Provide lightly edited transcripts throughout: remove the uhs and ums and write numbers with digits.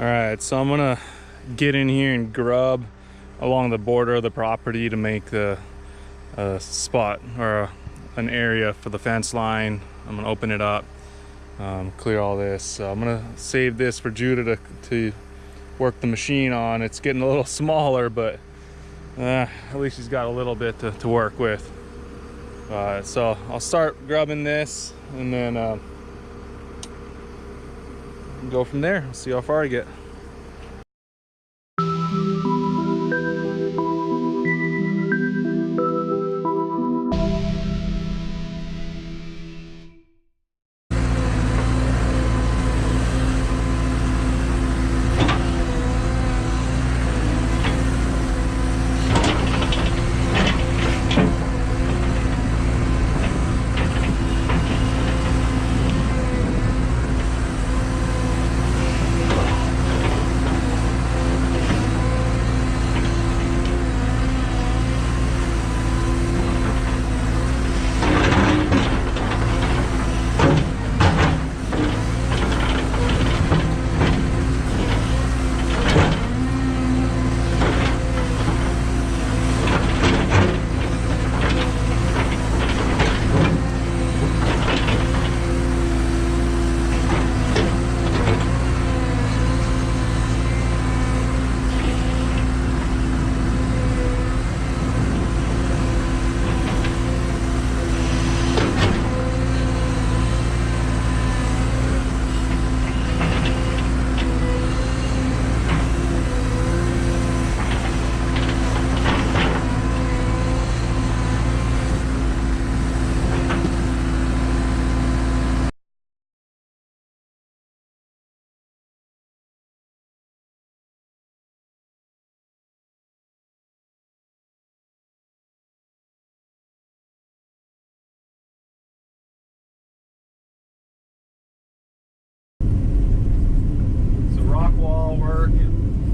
All right, so I'm gonna get in here and grub along the border of the property to make the spot or an area for the fence line. I'm gonna open it up, clear all this. So I'm gonna save this for Judah to work the machine on. It's getting a little smaller, but at least she's got a little bit to work with. So I'll start grubbing this and then go from there. See how far I get.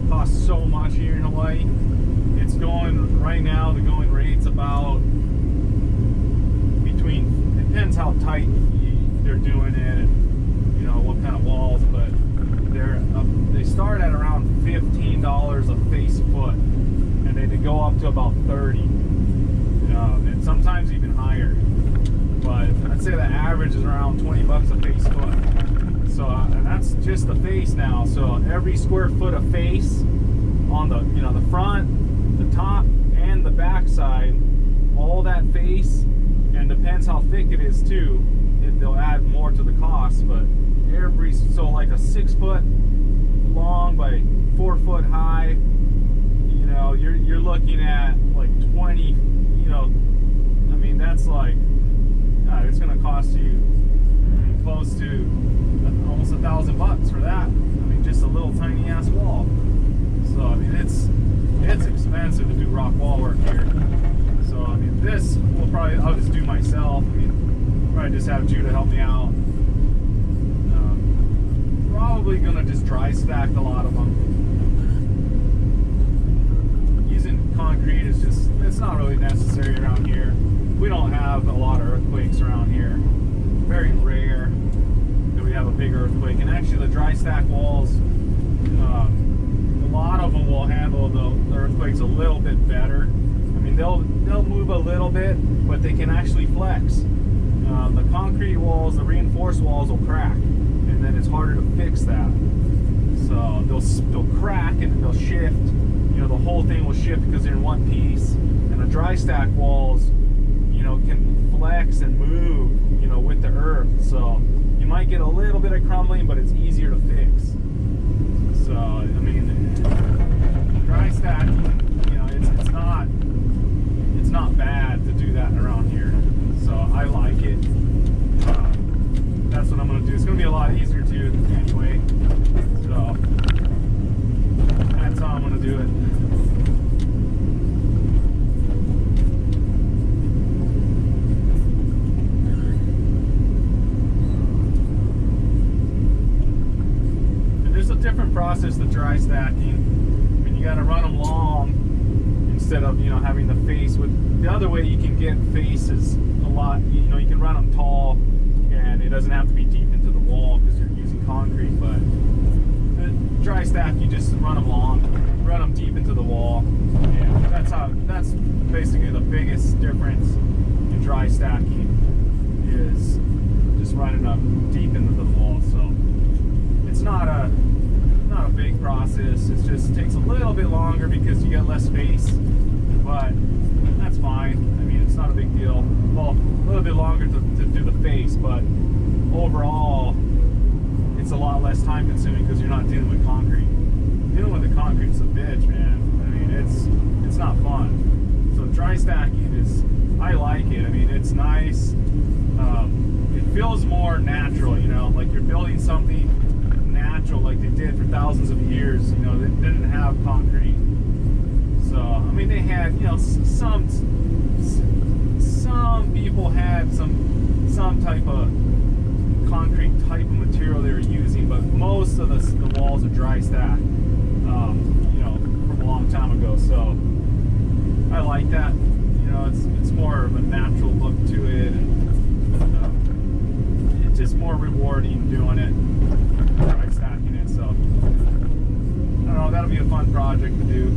Costs so much here in Hawaii. It's going right now, the going rate's about between, it depends how tight they're doing it and you know what kind of walls, but they start at around $15 a face foot and they go up to about 30 and sometimes even higher, but I'd say the average is around 20 bucks a face foot. So, and that's just the face now. So every square foot of face on the, you know, the front, the top, and the back side, all that face, and depends how thick it is too, they'll add more to the cost. But so like a 6 foot long by 4 foot high, you know, you're looking at like 20, you know, I mean, that's like, it's gonna cost you close to almost $1,000 for that. I mean, just a little tiny ass wall. So I mean, it's expensive to do rock wall work here. So I mean, this will I'll just do myself. I mean, probably just have Judah help me out. Probably gonna just dry stack a lot of them. Using concrete is just, it's not really necessary around here. We don't have a lot of earthquakes around here. Very rare that we have a big earthquake, and actually the dry stack walls, a lot of them will handle the earthquakes a little bit better. I mean, they'll move a little bit, but they can actually flex. The concrete walls, the reinforced walls will crack, and then it's harder to fix that. So they'll crack and they'll shift. You know, the whole thing will shift because they're in one piece. And the dry stack walls, you know, can flex and move, you know, with the earth. So you might get a little bit of crumbling, but it's easier to fix. So I mean, dry stacking, you know, it's not bad to do that around here. So I like it. That's what I'm gonna do. It's gonna be a lot easier too, anyway. So that's how I'm gonna do it. Different process to dry stacking. I mean, you got to run them long instead of, you know, having the face. With the other way you can get faces a lot, you know, you can run them tall and it doesn't have to be deep into the wall because you're using concrete. But the dry dry stack, you just run them long, run them deep into the wall. And that's basically the biggest difference in dry stacking, is just running them deep into the wall. So it's not a big process. It just takes a little bit longer because you get less space, but that's fine. I mean, it's not a big deal. Well, a little bit longer to do the face, but overall, it's a lot less time consuming because you're not dealing with concrete. Dealing with the concrete's a bitch, man. I mean, it's not fun. So dry stacking is, I like it. I mean, it's nice. It feels more natural, you know, like you're building something natural, like they did for thousands of years. You know, they didn't have concrete. So, I mean, they had, you know, some people had some type of concrete type of material they were using, but most of the walls are dry stack, you know, from a long time ago. So I like that. You know, it's more of a natural look to it, and it's just more rewarding doing it, dry stacking it. So I don't know, that'll be a fun project to do.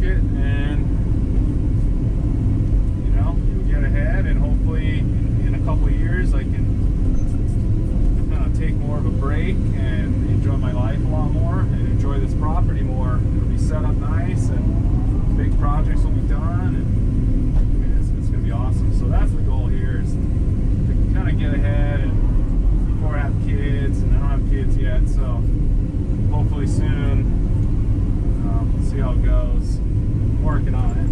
it, and you know, you get ahead of a break and enjoy my life a lot more and enjoy this property more. It'll be set up nice and big projects will be done, and it's going to be awesome. So that's the goal here, is to kind of get ahead and before I have kids, and I don't have kids yet, so hopefully soon. We'll see how it goes. I'm working on it.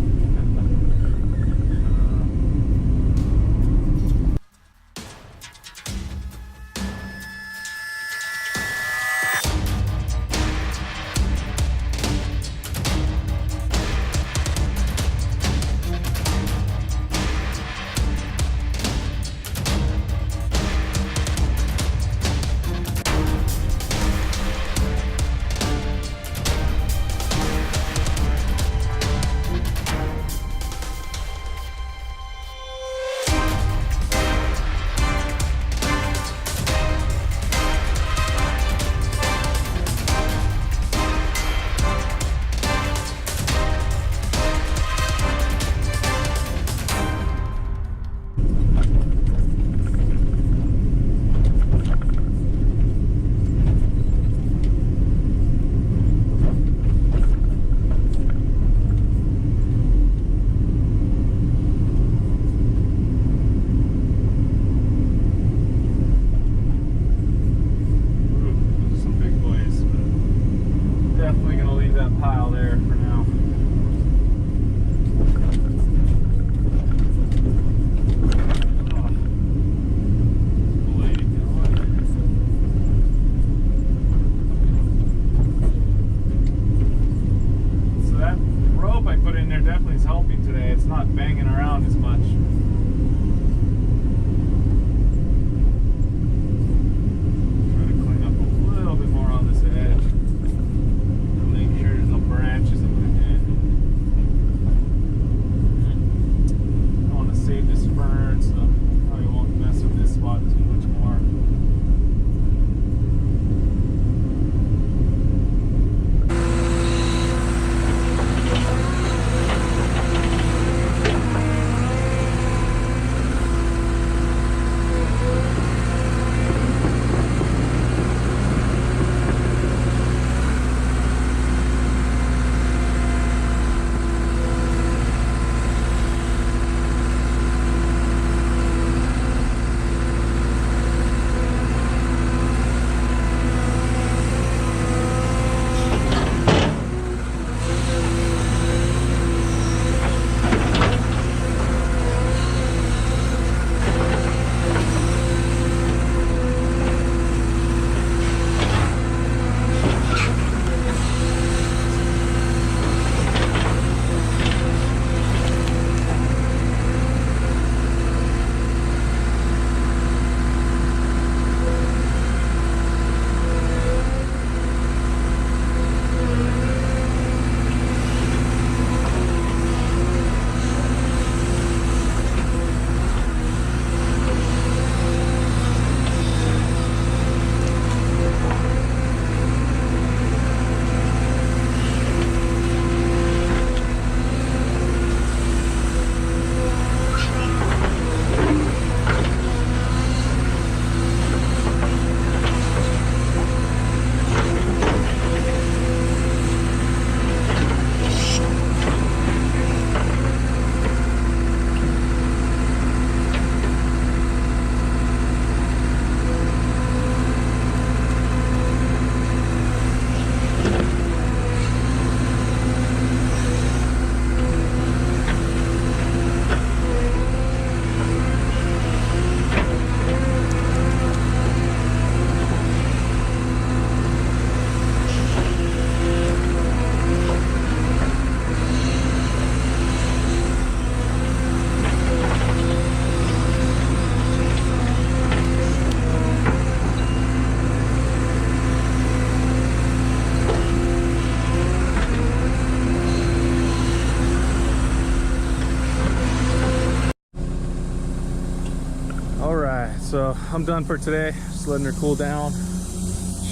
So I'm done for today, just letting her cool down.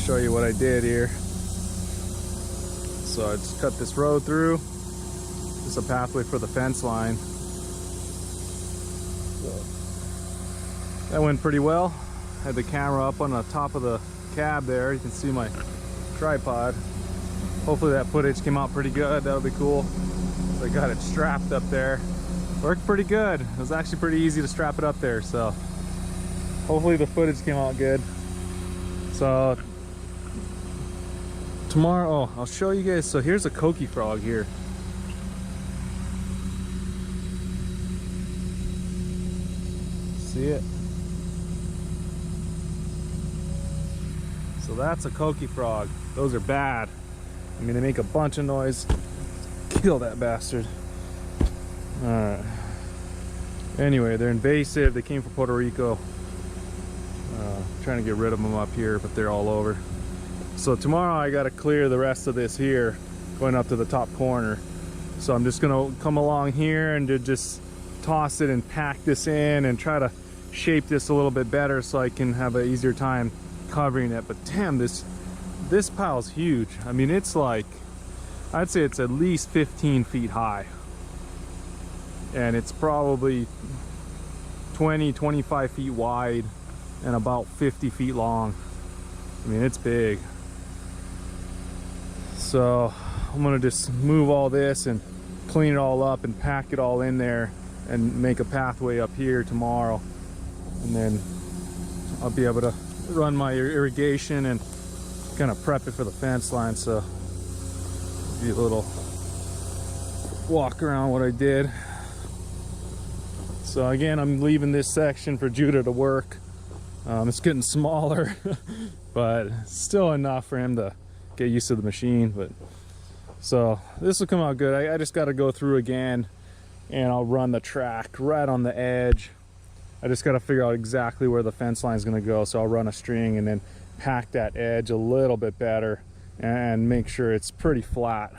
Show you what I did here. So I just cut this road through. Just a pathway for the fence line. So that went pretty well. Had the camera up on the top of the cab there. You can see my tripod. Hopefully that footage came out pretty good. That'll be cool. So I got it strapped up there. Worked pretty good. It was actually pretty easy to strap it up there, so hopefully the footage came out good. So tomorrow, I'll show you guys. So here's a coqui frog here. See it? So that's a coqui frog. Those are bad. I mean, they make a bunch of noise. Kill that bastard. Alright. Anyway, they're invasive. They came from Puerto Rico. Trying to get rid of them up here, but they're all over. So tomorrow I got to clear the rest of this here, going up to the top corner. So I'm just going to come along here and just toss it and pack this in and try to shape this a little bit better so I can have an easier time covering it. But damn, this pile's huge. I mean, it's like, I'd say it's at least 15 feet high, and it's probably 20-25 feet wide and about 50 feet long. I mean, it's big. So I'm gonna just move all this and clean it all up and pack it all in there and make a pathway up here tomorrow, and then I'll be able to run my irrigation and kind of prep it for the fence line. So be a little walk around what I did. So again, I'm leaving this section for Judah to work. It's getting smaller, but still enough for him to get used to the machine. But so this will come out good. I just got to go through again, and I'll run the track right on the edge. I just got to figure out exactly where the fence line is going to go. So I'll run a string and then pack that edge a little bit better and make sure it's pretty flat.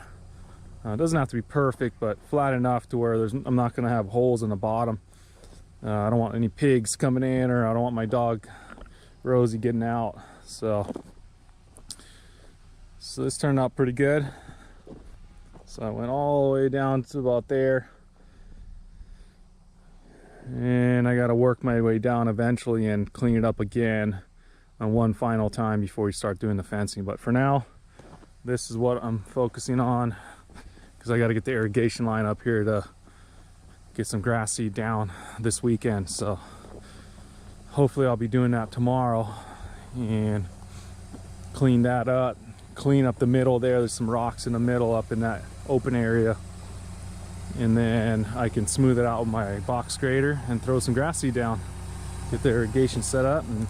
It doesn't have to be perfect, but flat enough to where I'm not going to have holes in the bottom. I don't want any pigs coming in, or I don't want my dog Rosie getting out. So this turned out pretty good. So I went all the way down to about there, and I got to work my way down eventually and clean it up again on one final time before we start doing the fencing. But for now, this is what I'm focusing on, because I got to get the irrigation line up here to get some grass seed down this weekend. So hopefully I'll be doing that tomorrow and clean that up, clean up the middle there. There's some rocks in the middle up in that open area, and then I can smooth it out with my box grader and throw some grass seed down, get the irrigation set up, and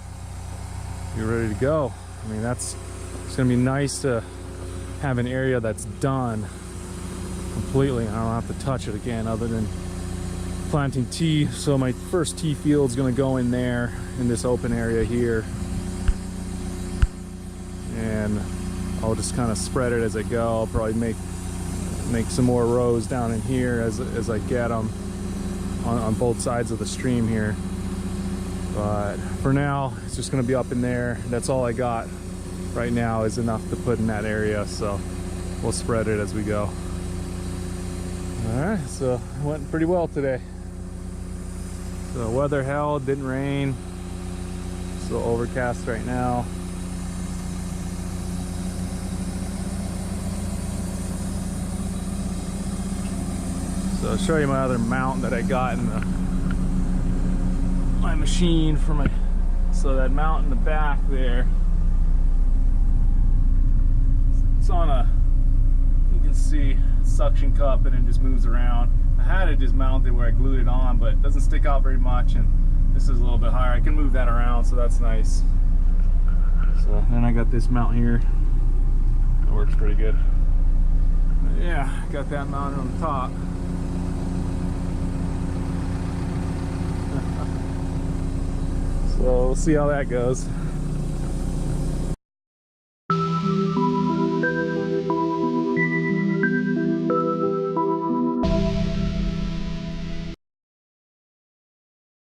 be ready to go. I mean, it's gonna be nice to have an area that's done completely, and I don't have to touch it again other than planting tea. So my first tea field is going to go in there in this open area here, and I'll just kind of spread it as I go. I'll probably make some more rows down in here as I get them on both sides of the stream here. But for now, it's just going to be up in there. That's all I got right now is enough to put in that area, so we'll spread it as we go. Alright, so it went pretty well today. So weather held, didn't rain. Still overcast right now. So I'll show you my other mount that I got in my machine for my, so that mount in the back there, it's on a, you can see, suction cup, and it just moves around. I had it just mounted where I glued it on, but it doesn't stick out very much, and this is a little bit higher. I can move that around, so that's nice. So then I got this mount here. It works pretty good. But yeah, got that mounted on the top. So we'll see how that goes.